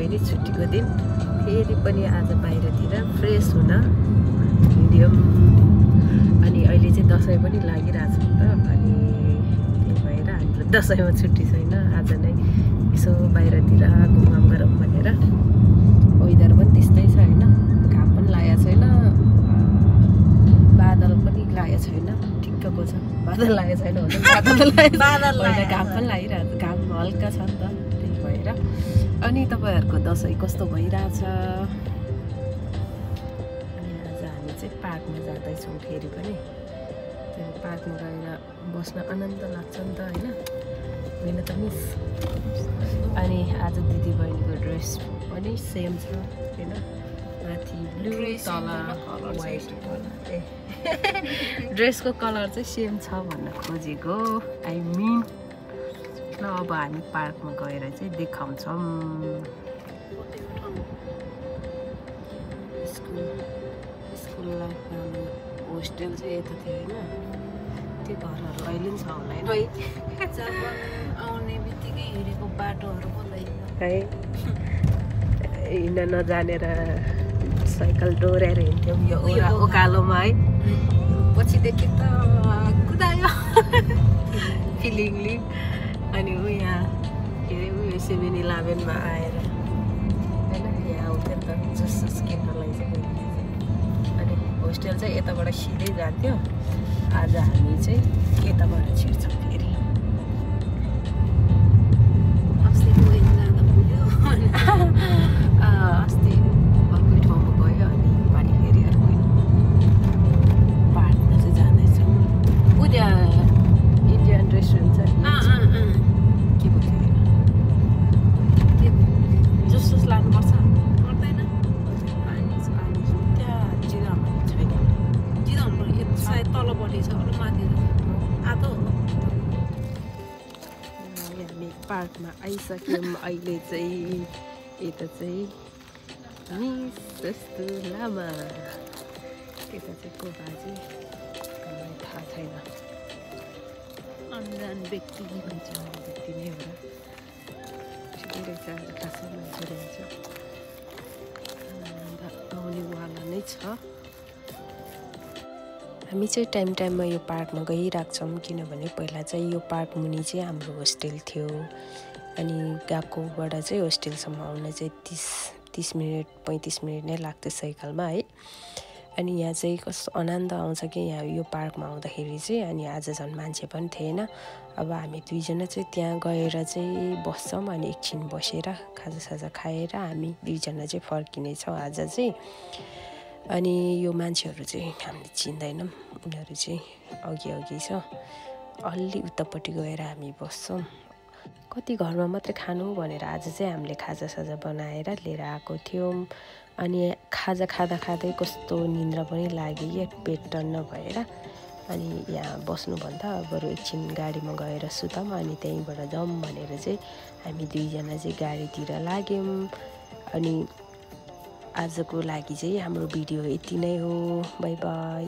फेरि छुट्टीको दिन फेरि पनि आज बाहिरतिर फ्रेस हुन हिँड्यौँ। अनि अहिले चाहिँ दसैँ पनि लागिरहेछ नि त, अनि त्यही भएर हाम्रो दसैँमा छुट्टी छैन। आज नै यसो बाहिरतिर घुमघाम गरौँ भनेर। वेदर पनि त्यस्तै छ होइन, घाम पनि लागेको छैन, बादल पनि लागेको छैन, ठिक्कको छ। बादल लागेको छैन भने बादल होइन, घाम पनि लागिरहेको छ, घाम हल्का छ नि त, त्यही भएर। अनि तपाईँहरूको दसैँ कस्तो भइरहेछ? अनि आज हामी चाहिँ पार्कमा जाँदैछौँ फेरि पनि। त्यो पार्कमा गएर बस्न आनन्द लाग्छ नि त होइन त मिस? अनि आज दिदी बहिनीको ड्रेस पनि सेम छ होइन, माथि ब्लू तल वाइट ए ड्रेसको कलर चाहिँ सेम छ भन्न खोजेको आई मिन। ल अब हामी पार्कमा गएर चाहिँ देखाउँछौँ। स्कुल लाइफमा होस्टेल चाहिँ यता थियो होइन, त्यो घरहरू अहिले पनि छ होला होइन जब आउने बित्तिकै हिँडेको बाटोहरू बोल्दैन है। हिँड्न नजानेर साइकल डोर्याएर हिँड्थ्यौँ यो उकालोमा है। पछिदेखि त कुदायो फिलिङली। अनि यहाँ के अरे उयो 7-11 आएर होइन, यहाँ आउँथ्यो नि त जुस किन्नलाई चाहिँ। अनि होस्टेल चाहिँ यताबाट सिधै जान्थ्यो, आज हामी चाहिँ यताबाट छिर्छौँ फेरि। अस्ति गएर जाँदा पुग्यो अस्ति अर्कै ठाउँमा गयो, अनि पानी फेरि अर्कै पार्कमा चाहिँ जाँदैछौँ। ऊ त्यहाँ इन्डियन रेस्टुरेन्ट छ के पो थियो जुस लानुपर्छ पर्दैन। पानी त्यहाँ जिरामा छैन, जिराउनु सायद तलपट्टि छ, अरू माथि आतो हो। हामी पार्कमा आइसक्यौँ अहिले चाहिँ। यता चाहिँ मिस जस्तो लामा, यता चाहिँ को बाजे मलाई थाहा छैन, अन्जान व्यक्ति व्यक्ति नै हो र। ठिकै रहेछ, खासै मान्छे रहेछ, आउनेवाला नै छ। हामी चाहिँ टाइममा यो पार्कमा गइरहेको छौँ, किनभने पहिला चाहिँ यो पार्क मुनि चाहिँ हाम्रो होस्टेल थियो। अनि गएकोबाट चाहिँ होस्टेलसम्म आउन चाहिँ 30 मिनट 35 मिनट नै लाग्थ्यो साइकलमा है। अनि यहाँ चाहिँ कस्तो आनन्द आउँछ कि यहाँ यो पार्कमा आउँदाखेरि चाहिँ। अनि आज झन् मान्छे पनि थिएन। अब हामी दुईजना चाहिँ त्यहाँ गएर चाहिँ बस्छौँ, अनि एकछिन बसेर खाजासाजा खाएर हामी दुईजना चाहिँ फर्किनेछौँ आज चाहिँ। अनि यो मान्छेहरू चाहिँ हामीले चिन्दैनौँ, उनीहरू चाहिँ अघि छ, अलि उतापट्टि गएर हामी बस्छौँ। कति घरमा मात्रै खानु भनेर आज चाहिँ हामीले खाजासाजा बनाएर लिएर आएको थियौँ। अनि खाजा खाँदै कस्तो निन्द्रा पनि लाग्यो कि पेट टन्न भएर। अनि यहाँ बस्नुभन्दा बरु एकछिन गाडीमा गएर सुतौँ, अनि त्यहीँबाट जाउँ भनेर चाहिँ हामी दुईजना चाहिँ गाडीतिर लाग्यौँ। अनि आजको लागि चाहिँ हाम्रो भिडियो यति नै हो। By by.